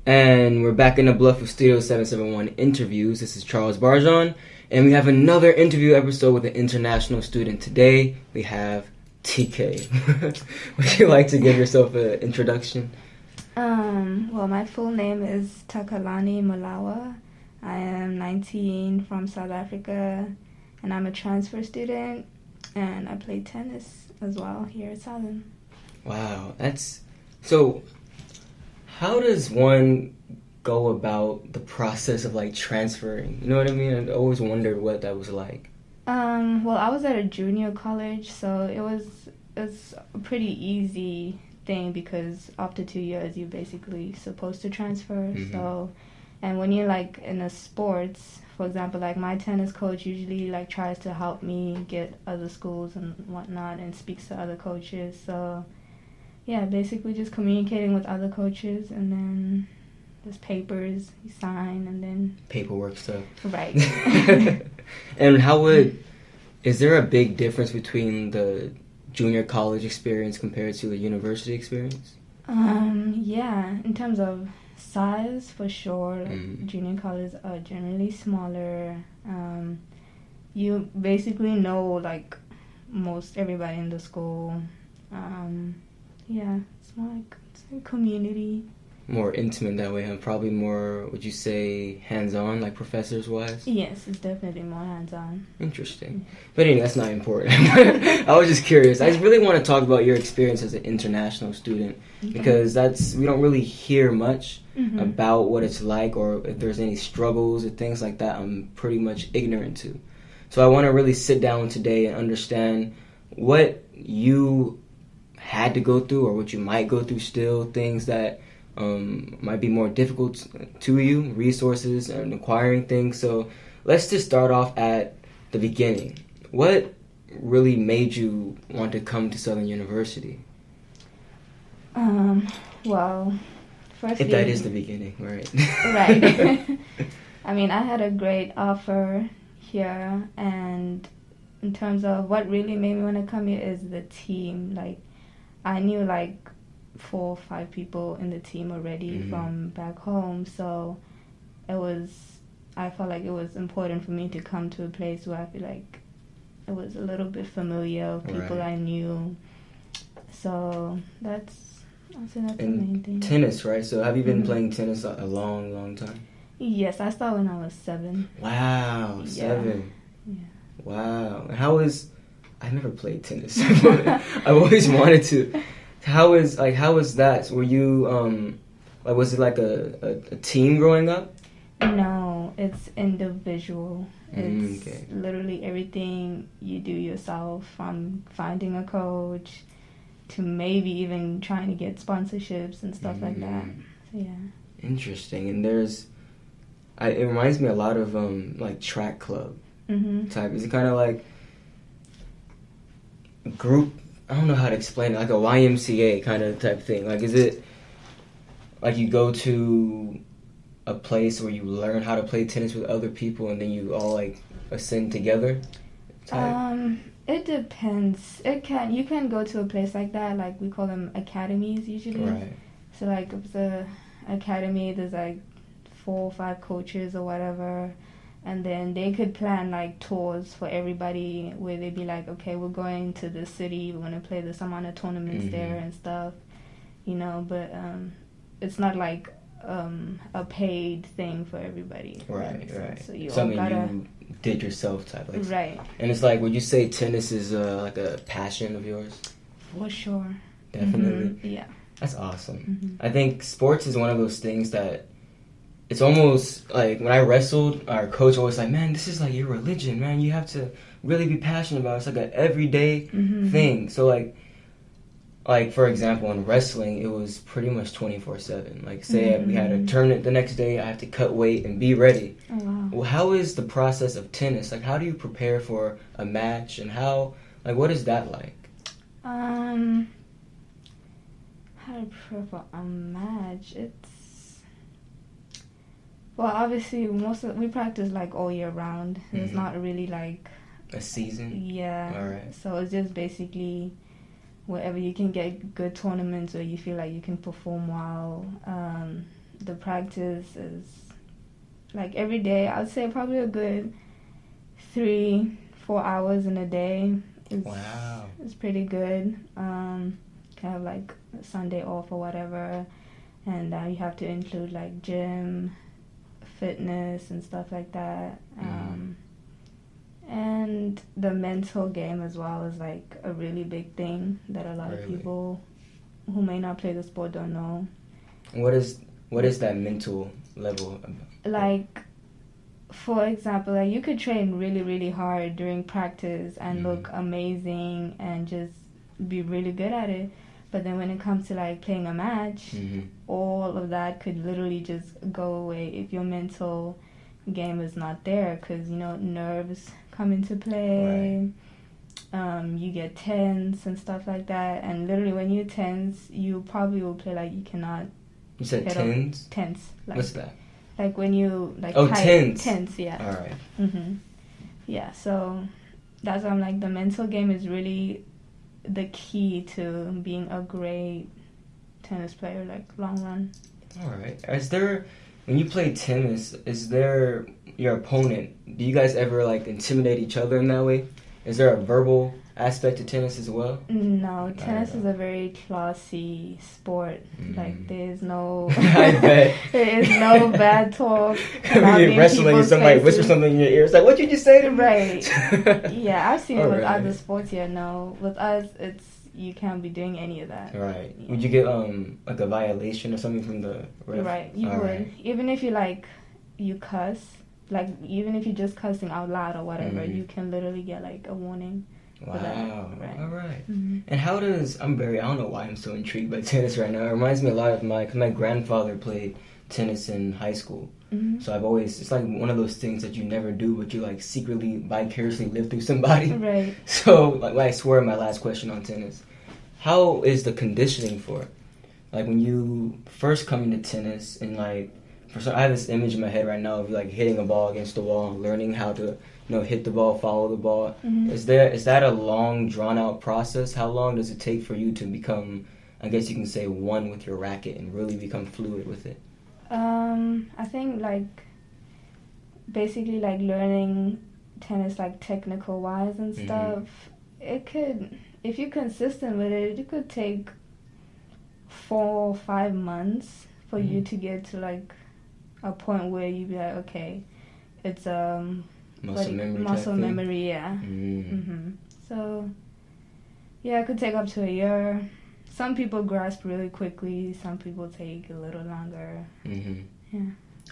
And we're back in the Bluff of Studio 771 interviews. This is Charles Barjon, and we have another interview episode with an international student. Today, we have TK. Would you like to give yourself an introduction? Well, my full name is Takalani Molaoa. I am 19 from South Africa, and I'm a transfer student, and I play tennis as well here at Southern. Wow, so. How does one go about the process of like transferring? You know what I mean? I always wondered what that was like. Well, I was at a junior college, so it's a pretty easy thing because after 2 years you're basically supposed to transfer. Mm-hmm. So, and when you're like in a sports, for example, like my tennis coach usually like tries to help me get other schools and whatnot and speaks to other coaches. So yeah, basically just communicating with other coaches and then there's papers you sign and then Paperwork stuff. Right. And is there a big difference between the junior college experience compared to the university experience? Yeah, in terms of size for sure, like junior colleges are generally smaller. You basically know like most everybody in the school. Yeah, it's more like it's a community. More intimate that way, and probably more, would you say, hands-on, like professors-wise? Yes, it's definitely more hands-on. Interesting. But anyway, that's not important. I was just curious. I just really want to talk about your experience as an international student, because we don't really hear much about what it's like, or if there's any struggles or things like that. I'm pretty much ignorant to. So I want to really sit down today and understand what you had to go through, or what you might go through still, things that might be more difficult to you, resources and acquiring things. So let's just start off at the beginning. What really made you want to come to Southern University? Well, firstly... If that is the beginning, right? Right. I mean, I had a great offer here, and in terms of what really made me want to come here is the team. Like, I knew like 4 or 5 people in the team already from back home, so I felt like it was important for me to come to a place where I feel like it was a little bit familiar, people I knew. So that's the main thing. Tennis, right? So have you been playing tennis a long, long time? Yes, I started when I was 7. Wow, 7. Yeah. Wow. I've never played tennis. I've always wanted to. How was that? Were you was it like a team growing up? No, it's individual. It's okay. Literally everything you do yourself, from finding a coach to maybe even trying to get sponsorships and stuff like that. So yeah. Interesting. And it reminds me a lot of like track club type. Is it kind of like group? I don't know how to explain it. Like a YMCA kind of type thing. Like, is it like you go to a place where you learn how to play tennis with other people and then you all like ascend together type? It depends. You can go to a place like that. Like, we call them academies usually. Right. So like if it's a academy, there's like 4 or 5 coaches or whatever. And then they could plan like tours for everybody where they'd be like, okay, we're going to the city, we're going to play this amount of tournaments there and stuff, but it's not like a paid thing for everybody. Right. So you Something all gotta... you did yourself type. Like, right. And it's like, would you say tennis is like a passion of yours? For sure. Definitely. Yeah. That's awesome. I think sports is one of those things that it's almost like when I wrestled, our coach always like, man, this is like your religion, man. You have to really be passionate about it. It's like an everyday thing. So like for example, in wrestling, it was pretty much 24/7. Like say we had a tournament the next day, I have to cut weight and be ready. Oh, wow. Well, how is the process of tennis? Like, how do you prepare for a match, and what is that like? How to prepare for a match? Well, obviously, we practice like all year round. It's not really like a season. Yeah. All right. So it's just basically wherever you can get good tournaments or you feel like you can perform well. the practice is like every day. I'd say probably a good 3-4 hours in a day. Wow. It's pretty good. Kind of like Sunday off or whatever, and you have to include like gym, fitness, and stuff like that. And the mental game as well is like a really big thing that a lot of people who may not play the sport don't know. What is that mental level? Like, for example, like you could train really, really hard during practice and look amazing and just be really good at it. But then when it comes to like playing a match, all of that could literally just go away if your mental game is not there, because nerves come into play. You get tense and stuff like that, and literally when you're tense, you probably will play like you cannot. You said tense? Tense. Like, what's that? Like when you like. Oh, tense. Tense, yeah. All right. Yeah, so that's why I'm like the mental game is really the key to being a great tennis player, like long run. All right. When you play tennis, is there your opponent? Do you guys ever like intimidate each other in that way? Is there a verbal aspect to tennis as well? No, tennis is a very classy sport. Like there's no, I bet. there is no bad talk. When you're wrestling and somebody whispers something in your ear, it's like, what did you just say to me? Right. Yeah, I've seen it with right. other sports. Yeah, no, with us, you can't be doing any of that. Right. Yeah. Would you get like a violation or something from the ref? Right. You would. Right. Even if you cuss, like even if you're just cussing out loud or whatever, you can literally get like a warning. Wow. Right. All right. And I don't know why I'm so intrigued by tennis right now. It reminds me a lot of because my grandfather played tennis in high school. So it's like one of those things that you never do, but you like secretly, vicariously live through somebody. Right. So like I swear my last question on tennis, how is the conditioning for it? Like when you first come into tennis and like, I have this image in my head right now of like hitting a ball against the wall, learning how to hit the ball, follow the ball. Is that a long, drawn-out process? How long does it take for you to become, I guess you can say, one with your racket and really become fluid with it? I think, like, basically, like, learning tennis, like, technical-wise and stuff, it could, if you're consistent with it, it could take 4 or 5 months for you to get to, like, a point where you'd be like, okay, it's, muscle memory, yeah. So, yeah, it could take up to a year. Some people grasp really quickly. Some people take a little longer. Yeah.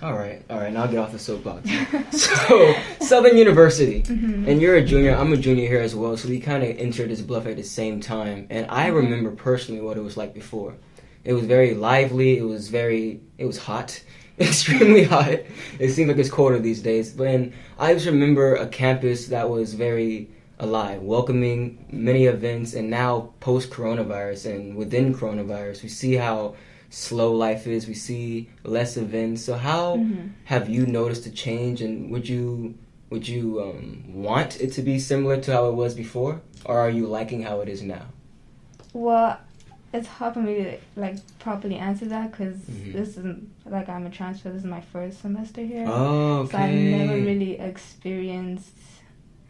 All right. Now I'll get off the soapbox. So, Southern University, and you're a junior. I'm a junior here as well. So we kind of entered this bluff at the same time. And I remember personally what it was like before. It was very lively. It was hot. Extremely hot. It seems like it's colder these days. But I just remember a campus that was very alive, welcoming many events, and now post-coronavirus and within coronavirus, we see how slow life is. We see less events. So how have you noticed a change, and would you want it to be similar to how it was before, or are you liking how it is now? Well, it's hard for me to like properly answer that because this isn't like I'm a transfer. This is my first semester here. Oh, okay. So I never really experienced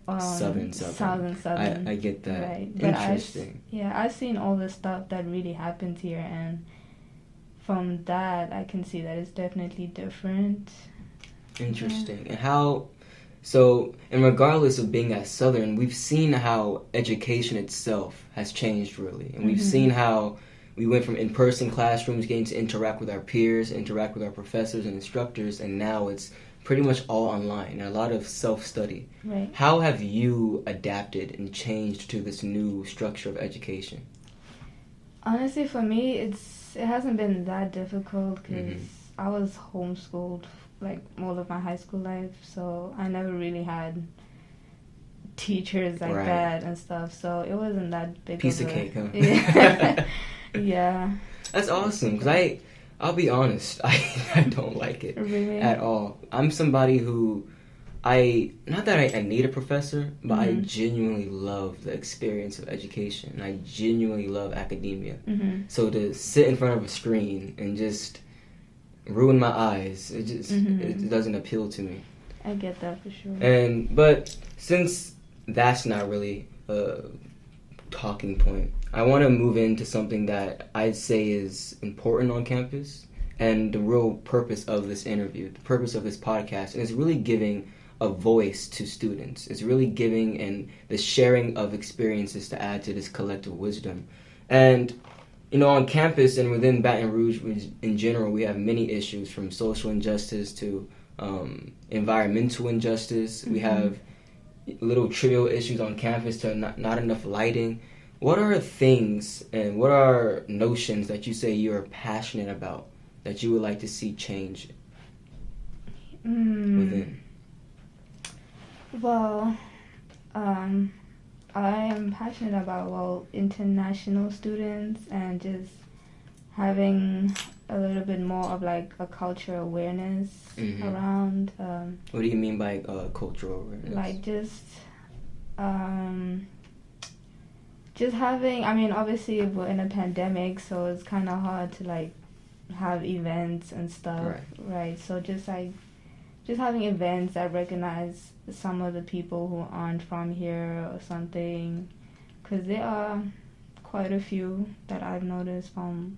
Southern. I get that. Right. Interesting. I've seen all the stuff that really happens here, and from that I can see that it's definitely different. Interesting. And how? So, and regardless of being at Southern, we've seen how education itself has changed, really. And we've seen how we went from in-person classrooms getting to interact with our peers, interact with our professors and instructors, and now it's pretty much all online and a lot of self-study. Right. How have you adapted and changed to this new structure of education? Honestly, for me, it hasn't been that difficult because I was homeschooled like all of my high school life, so I never really had teachers like that and stuff, so it wasn't that big piece of a cake, huh? Yeah. Yeah. That's awesome, because I'll be honest, I don't like it at all. I'm somebody who not that I need a professor, but I genuinely love the experience of education, and I genuinely love academia. So to sit in front of a screen and just ruin my eyes. It just it doesn't appeal to me. I get that for sure. But since that's not really a talking point, I want to move into something that I'd say is important on campus, and the real purpose of this interview, the purpose of this podcast, is really giving a voice to students. It's really giving and the sharing of experiences to add to this collective wisdom. And on campus and within Baton Rouge in general, we have many issues, from social injustice to environmental injustice. We have little trivial issues on campus to not enough lighting. What are things and what are notions that you say you're passionate about that you would like to see change within? Well, I am passionate about international students and just having a little bit more of like a cultural awareness around. What do you mean by cultural awareness? Like just having. I mean, obviously we're in a pandemic, so it's kind of hard to like have events and stuff, right? So just having events that recognize some of the people who aren't from here or something, because there are quite a few that I've noticed from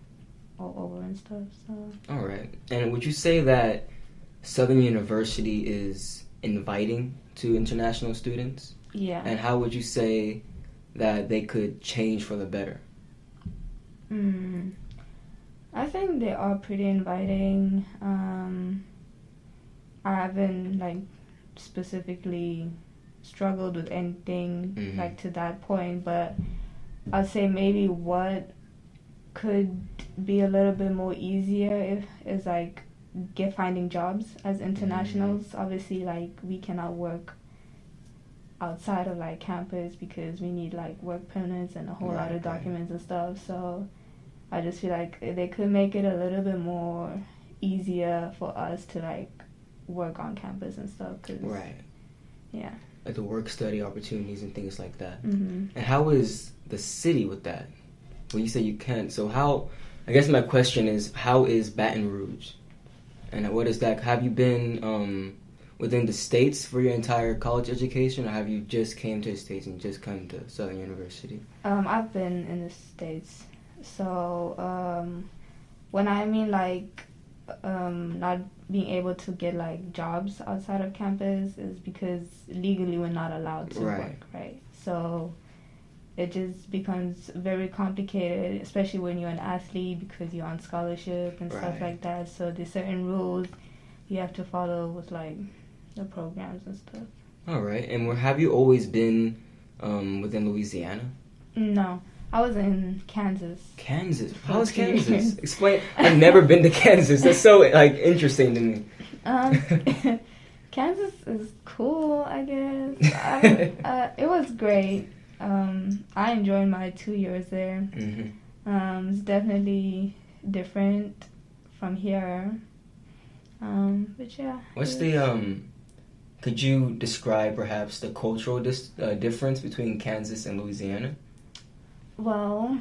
all over and stuff. So. All right. And would you say that Southern University is inviting to international students? Yeah. And how would you say that they could change for the better? I think they are pretty inviting. I haven't like specifically struggled with anything like to that point, but I'd say maybe what could be a little bit more easier is like finding jobs as internationals. Obviously, like we cannot work outside of like campus because we need like work permits and a whole lot of documents and stuff. So I just feel like they could make it a little bit more easier for us to like work on campus and stuff. Yeah. Like the work study opportunities and things like that. And how is the city with that? When you say you can't, so how? I guess my question is, how is Baton Rouge, and what is that? Have you been within the States for your entire college education, or have you just came to the States and just come to Southern University? I've been in the States. So when I mean like not being able to get like jobs outside of campus is because legally we're not allowed to work, right? So it just becomes very complicated, especially when you're an athlete because you're on scholarship and stuff like that. So there's certain rules you have to follow with like the programs and stuff. All right. And have you always been within Louisiana? No. I was in Kansas. Kansas? How is Kansas? Explain. I've never been to Kansas. That's so like interesting to me. Kansas is cool, I guess. It was great. I enjoyed my 2 years there. It's definitely different from here. But yeah. What's the could you describe perhaps the cultural difference between Kansas and Louisiana? Well,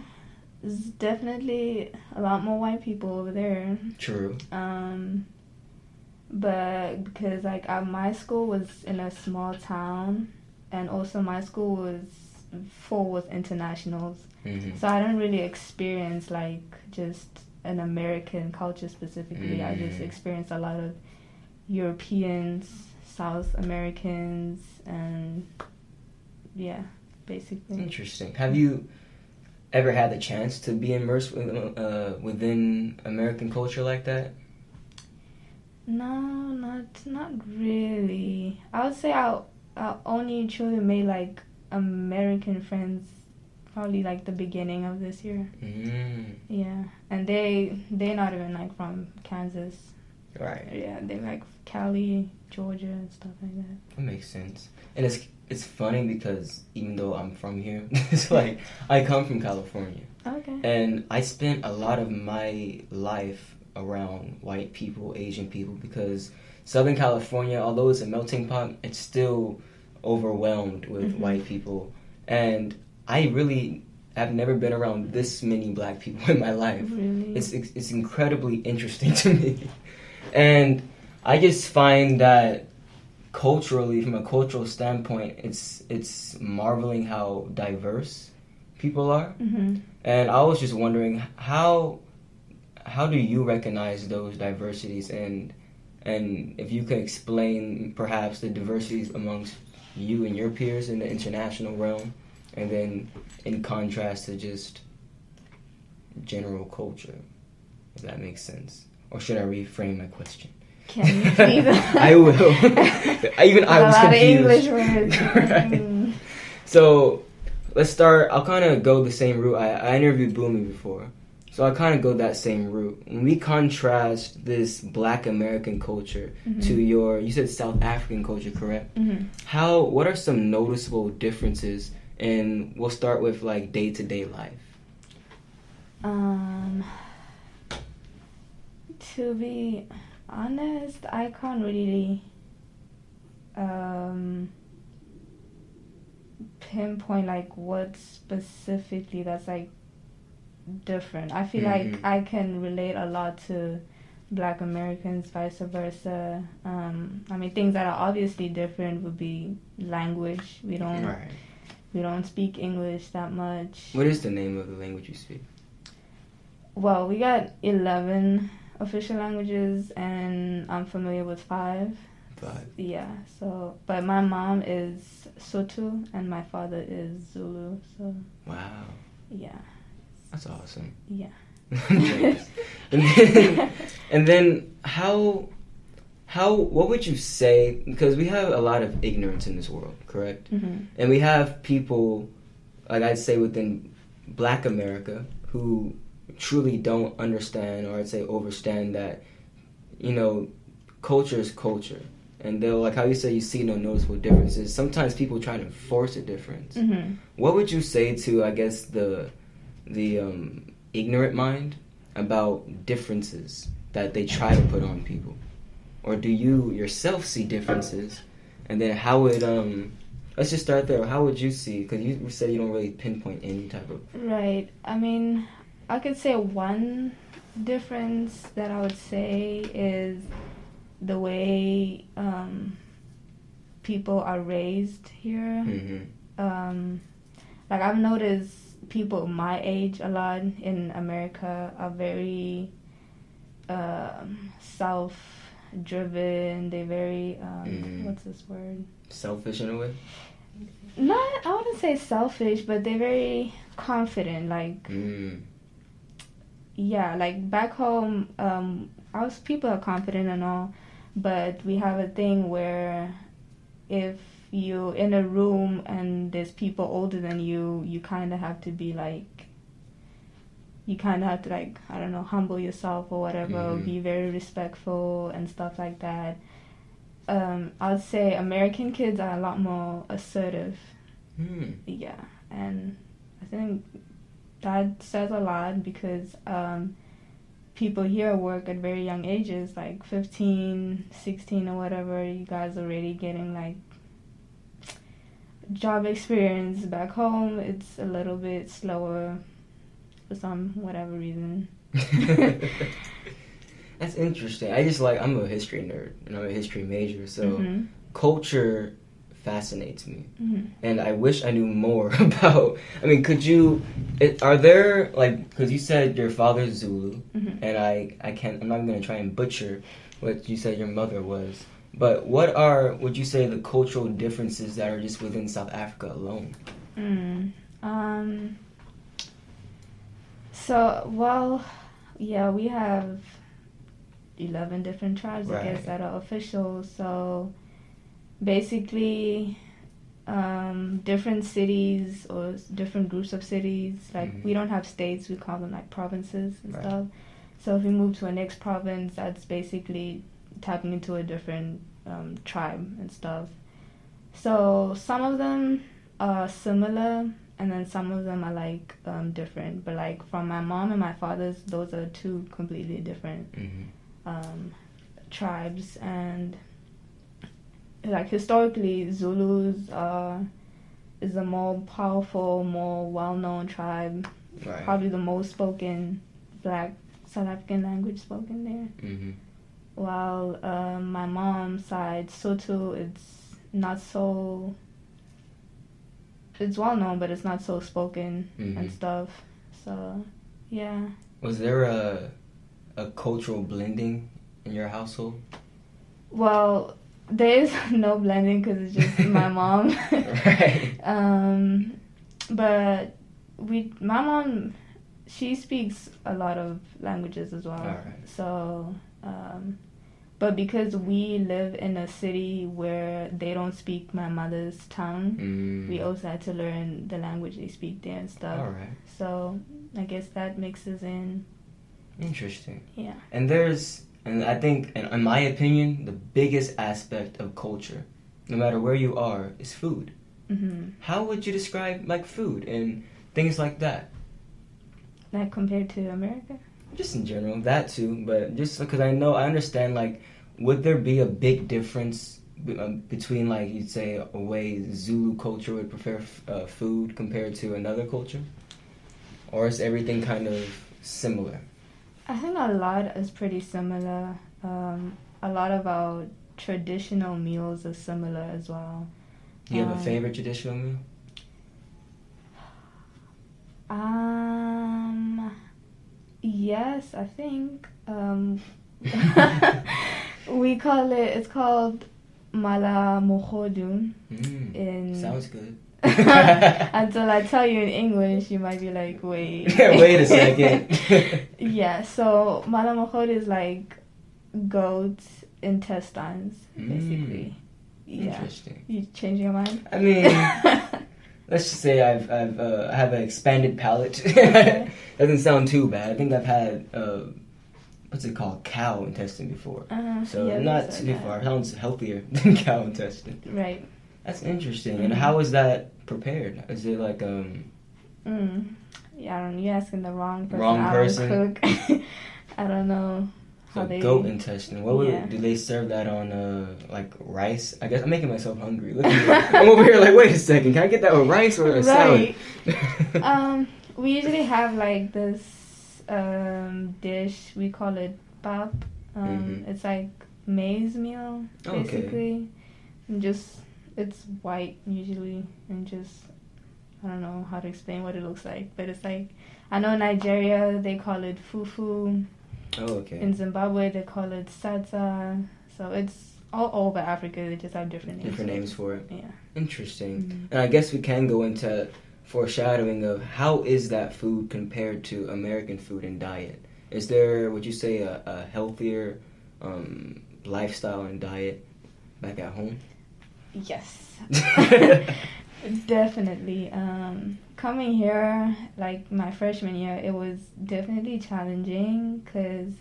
there's definitely a lot more white people over there. True. But because like my school was in a small town, and also my school was full with internationals, so I didn't really experience like just an American culture specifically. I just experienced a lot of Europeans, South Americans, and yeah, basically. Interesting. Have you ever had the chance to be immersed within American culture like that? No, not really. I would say I only truly made like American friends probably like the beginning of this year. Yeah, and they're not even like from Kansas. Right. Yeah, they're like Cali, Georgia, and stuff like that. That makes sense. And it's funny because even though I'm from here, it's like I come from California. Okay. And I spent a lot of my life around white people, Asian people, because Southern California, although it's a melting pot, it's still overwhelmed with white people. And I really I've never been around this many black people in my life. Really? It's incredibly interesting to me. And I just find that culturally, from a cultural standpoint, it's marveling how diverse people are. Mm-hmm. And I was just wondering how do you recognize those diversities, and if you could explain perhaps the diversities amongst you and your peers in the international realm, and then in contrast to just general culture, if that makes sense. Or should I reframe my question? Can you please? I will. Even I was confused. A lot of English words. Right. So let's start. I'll kind of go the same route. I interviewed Boomy before, so I kind of go that same route. When we contrast this Black American culture to you said South African culture, correct? Mm-hmm. What are some noticeable differences? And we'll start with like day-to-day life. To be honest, I can't really pinpoint like what specifically that's like different. I feel like I can relate a lot to Black Americans, vice versa. I mean, things that are obviously different would be language. We don't speak English that much. What is the name of the language you speak? Well, we got 11 official languages, and I'm familiar with 5. 5? Yeah, so, but my mom is Sotho, and my father is Zulu, so. Wow. Yeah. That's awesome. Yeah. and then what would you say, because we have a lot of ignorance in this world, correct? Mm-hmm. And we have people, like I'd say within Black America, who truly don't understand, or I'd say overstand that, culture is culture. And they'll, like how you say, you see no noticeable differences. Sometimes people try to force a difference. Mm-hmm. What would you say to, I guess, the ignorant mind about differences that they try to put on people? Or do you yourself see differences? And then how would, let's just start there. How would you see, because you said you don't really pinpoint any type of... Right. I mean, I could say one difference that I would say is the way people are raised here. Mm-hmm. Like I've noticed people my age a lot in America are very self-driven. They're very what's this word? Selfish in a way? Not, I wouldn't say selfish, but they're very confident. Like, yeah, like back home, people are confident and all, but we have a thing where if you're in a room and there's people older than you, you kind of have to be like, I don't know, humble yourself or whatever, be very respectful and stuff like that. I would say American kids are a lot more assertive. Yeah, and I think that says a lot because people here work at very young ages, like 15, 16 or whatever. You guys are already getting like job experience. Back home, it's a little bit slower for some whatever reason. That's interesting. I'm a history nerd and I'm a history major, so culture fascinates me. And I wish I knew more about, are there, like, because you said your father's Zulu, and I'm not going to try and butcher what you said your mother was, but what would you say, the cultural differences that are just within South Africa alone? We have 11 different tribes, right, I guess, that are official. So basically, different cities or different groups of cities, like we don't have states, we call them like provinces and stuff. So if we move to a next province, that's basically tapping into a different tribe and stuff. So some of them are similar, and then some of them are like different. But like from my mom and my father's, those are two completely different tribes. And like historically, Zulus are is a more powerful, more well-known tribe. Right. Probably the most spoken Black South African language spoken there. Mm-hmm. While my mom's side, Sotho, it's not so. It's well known, but it's not so spoken and stuff. So, yeah. Was there a cultural blending in your household? Well, there is no blending because it's just my mom. Right. But my mom, she speaks a lot of languages as well. All right. So, but because we live in a city where they don't speak my mother's tongue, we also had to learn the language they speak there and stuff. All right. So I guess that mixes in. Interesting. Yeah. And I think, in my opinion, the biggest aspect of culture, no matter where you are, is food. Mm-hmm. How would you describe like food and things like that? Like compared to America? Just in general, that too, but just because I understand, like, would there be a big difference between, like, you'd say, a way Zulu culture would prefer food compared to another culture? Or is everything kind of similar? I think a lot is pretty similar. A lot of our traditional meals are similar as well. Do you have a favorite traditional meal? Yes, I think. It's called Molaoa. Sounds good. Until I tell you in English, you might be like, wait. Wait a second. Yeah, so Molaoa is like goat intestines, basically. Yeah. Interesting. You change your mind? I mean, let's just say I have an expanded palate. Doesn't sound too bad. I think I've had what's it called, cow intestine before. So yeah, not too far. It sounds healthier than cow intestine. Right. That's interesting. And how is that prepared? Is it like Yeah, I don't know. You're asking the wrong person. Wrong person? I don't cook. I don't know. So goat intestine. Do they serve that on like rice? I guess I'm making myself hungry. Look at me. I'm over here like, wait a second, can I get that with rice or a salad? We usually have like this dish. We call it pap. It's like maize meal basically. And it's white usually, and I don't know how to explain what it looks like, but it's like, I know in Nigeria they call it fufu. Oh, okay. In Zimbabwe, they call it satsa. So it's all over Africa. They just have different names. Different names for it. Yeah. Interesting. And I guess we can go into foreshadowing of how is that food compared to American food and diet. Is there, would you say, a healthier lifestyle and diet back at home? Yes. Definitely. Coming here, like my freshman year, it was definitely challenging because,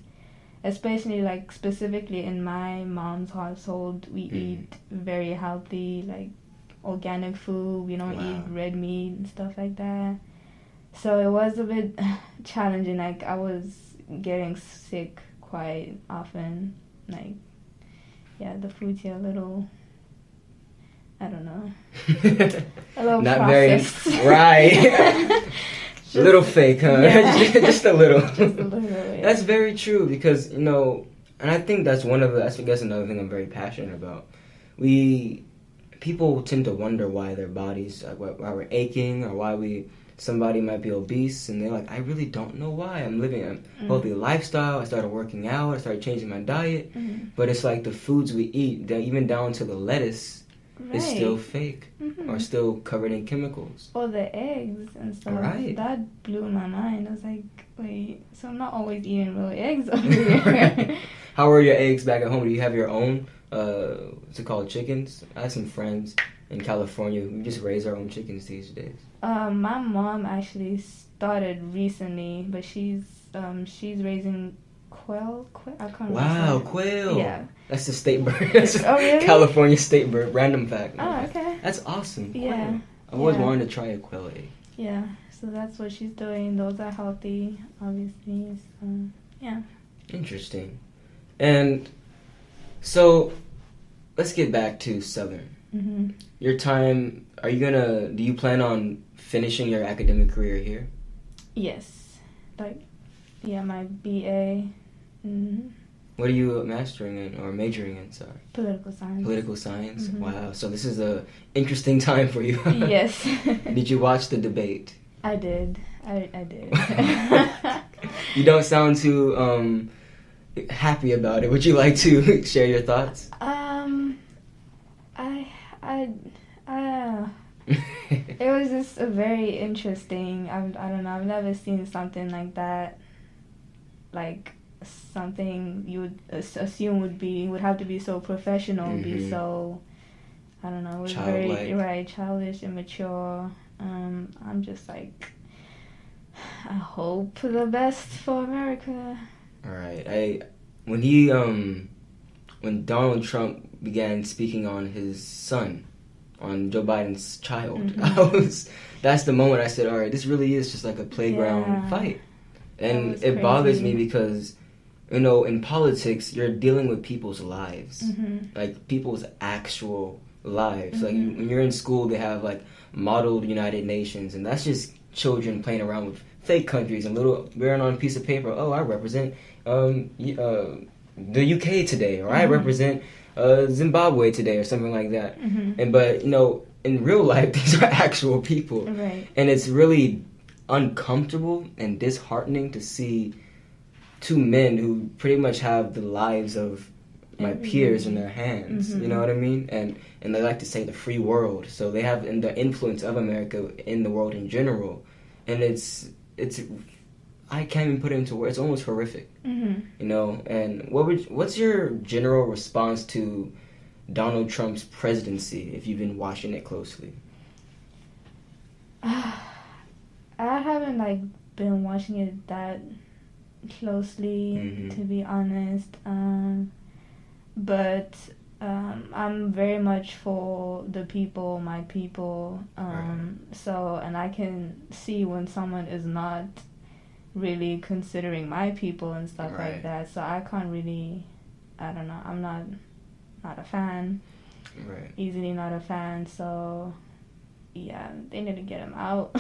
especially like specifically in my mom's household, we eat very healthy, like organic food. We don't eat red meat and stuff like that. So it was a bit challenging. Like I was getting sick quite often. Like, yeah, the food's here a little, I don't know. A little not processed. Very right. A little fake, huh? Yeah. Just a little. Just a little, yeah. That's very true because and I think that's that's another thing I'm very passionate about. People tend to wonder why their bodies, why we're aching, or somebody might be obese, and they're like, I really don't know why. I'm living a healthy lifestyle. I started working out. I started changing my diet, but it's like the foods we eat, even down to the lettuce. Right. It's still fake or still covered in chemicals. Or the eggs and stuff. Right. That blew my mind. I was like, wait, so I'm not always eating real eggs over here. How are your eggs back at home? Do you have your own, what's it called, chickens? I have some friends in California. We just raise our own chickens these days. My mom actually started recently, but she's raising quail. I can't remember. Wow, quail. Yeah. That's the state bird. That's oh, really? California state bird. Random fact. Oh, okay. That's awesome. Yeah. Quail. I've always wanted to try a quail egg. Yeah, so that's what she's doing. Those are healthy, obviously. So, yeah. Interesting. And so, let's get back to Southern. Your time do you plan on finishing your academic career here? Yes. Like, yeah, my BA. Mm, What are you mastering in or majoring in? Sorry. political science. Political science. Mhm. Wow. So this is a interesting time for you. Yes. Did you watch the debate? I did. I did. You don't sound too happy about it. Would you like to share your thoughts? It was just a very interesting. I don't know. I've never seen something like that. Like something you would assume would have to be so professional, be so. I don't know. It was Childlike. very childish, immature. I'm just like, I hope the best for America. All right. When Donald Trump began speaking on his son, on Joe Biden's child, that's the moment I said, all right, this really is just like a playground fight. And it bothers me because, in politics, you're dealing with people's lives, like people's actual lives. Like when you're in school, they have like modeled United Nations, and that's just children playing around with fake countries and little written on a piece of paper. Oh, I represent the UK today, or I represent Zimbabwe today, or something like that. But in real life, these are actual people, and it's really uncomfortable and disheartening to see two men who pretty much have the lives of my peers in their hands. You know what I mean? And they like to say the free world, so they have the influence of America in the world in general, and it's I can't even put it into words. It's almost horrific. And what's your general response to Donald Trump's presidency, if you've been watching it closely? I haven't been watching it that closely, to be honest. But I'm very much for the people, my people. So, and I can see when someone is not really considering my people and stuff like that. So I can't really, I don't know. I'm not a fan. Easily not a fan. So yeah, they need to get him out.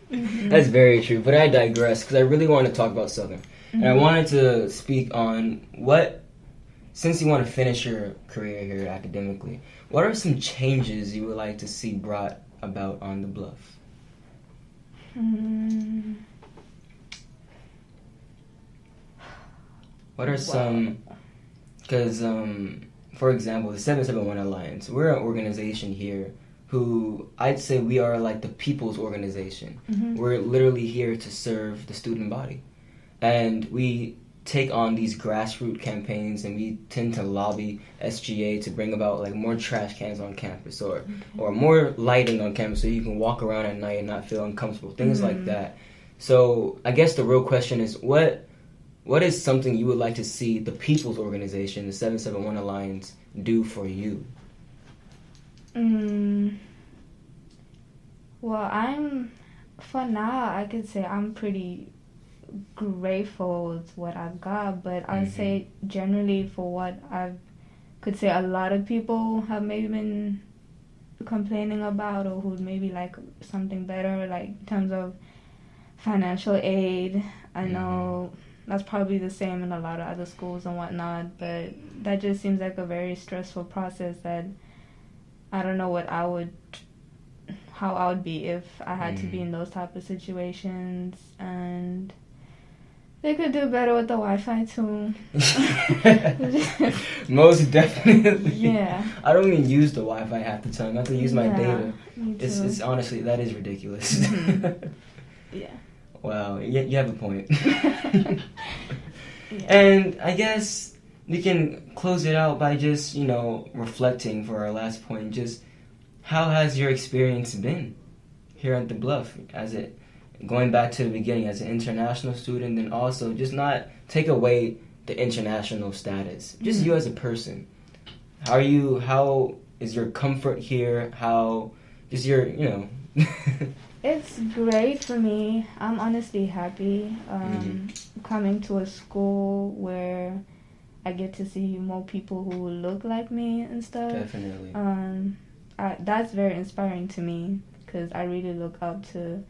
That's very true. But I digress because I really want to talk about Southern, and I wanted to speak on since you want to finish your career here academically, what are some changes you would like to see brought about on the Bluff? What are some, because for example, the 771 Alliance, we're an organization here who I'd say we are like the people's organization. We're literally here to serve the student body. And we take on these grassroots campaigns, and we tend to lobby SGA to bring about like more trash cans on campus or more lighting on campus so you can walk around at night and not feel uncomfortable, things like that. So I guess the real question is what is something you would like to see the people's organization, the 771 Alliance, do for you? Well, for now, I could say I'm pretty grateful with what I've got, but I'd say generally for what I could say a lot of people have maybe been complaining about, or who'd maybe like something better, like in terms of financial aid. I know that's probably the same in a lot of other schools and whatnot, but that just seems like a very stressful process that I don't know how I would be if I had to be in those type of situations. And they could do better with the Wi-Fi too. Most definitely. Yeah. I don't even use the Wi-Fi half the time. I have to use my data. Me too. It's honestly, that is ridiculous. Yeah. Wow, you have a point. And I guess we can close it out by just, reflecting for our last point. Just how has your experience been here at the Bluff, going back to the beginning as an international student, and also just not take away the international status, just you as a person. How is your comfort here? How is your, It's great for me. I'm honestly happy coming to a school where I get to see more people who look like me and stuff. Definitely. that's very inspiring to me because I really look up to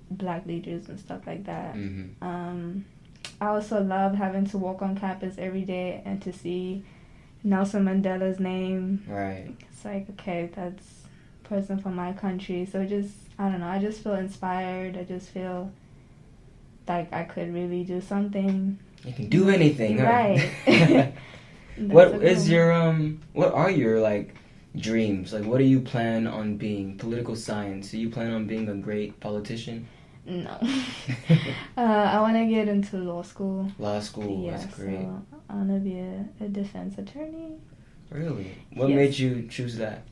Black leaders and stuff like that. I also love having to walk on campus every day and to see Nelson Mandela's name. Right. It's like, okay, that's a person from my country. So just, I don't know, I just feel inspired. I just feel like I could really do something. You can do anything, right? Huh? What are your like dreams? Like, what do you plan on being? Political science. Do you plan on being a great politician? No. I want to get into law school. Law school, yeah, that's great. So I want to be a defense attorney. Really? What made you choose that?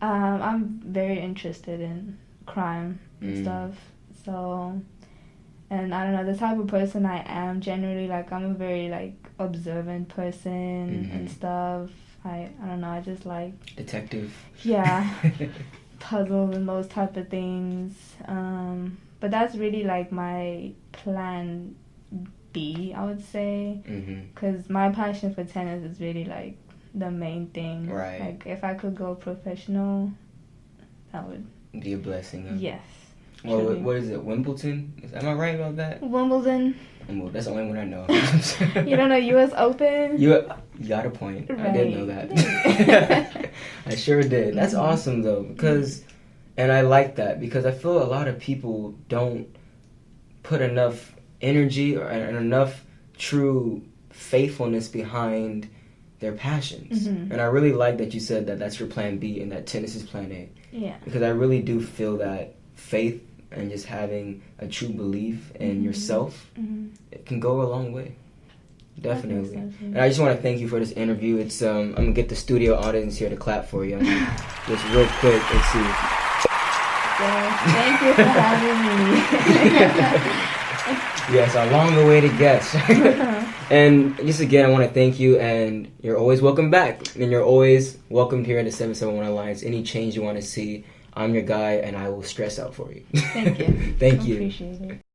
I'm very interested in crime and stuff. So, and I don't know, the type of person I am generally, like, I'm a very, like, observant person and stuff. I don't know, I just like... Detective. Yeah. Puzzles and those type of things. But that's really, like, my plan B, I would say. Because my passion for tennis is really, like, the main thing. Right. Like, if I could go professional, that would... be a blessing, huh? Yes. Well, truly. what is it, Wimbledon? Am I right about that? Wimbledon. Well, that's the only one I know. You don't know U.S. Open? You got a point. Right. I did know that. I sure did. That's awesome, though, because... And I like that because I feel a lot of people don't put enough energy and enough true faithfulness behind their passions. And I really like that you said that that's your plan B and that tennis is plan A. Yeah. Because I really do feel that faith and just having a true belief in yourself, it can go a long way. Definitely. So, and I just want to thank you for this interview. It's I'm going to get the studio audience here to clap for you. Just real quick, let's see. Thank you for having me. Yes, a long awaited guest. And just again, I want to thank you, and you're always welcome back. And you're always welcomed here at the 771 Alliance. Any change you want to see, I'm your guy, and I will stress out for you. Thank you. Thank you. Appreciate it.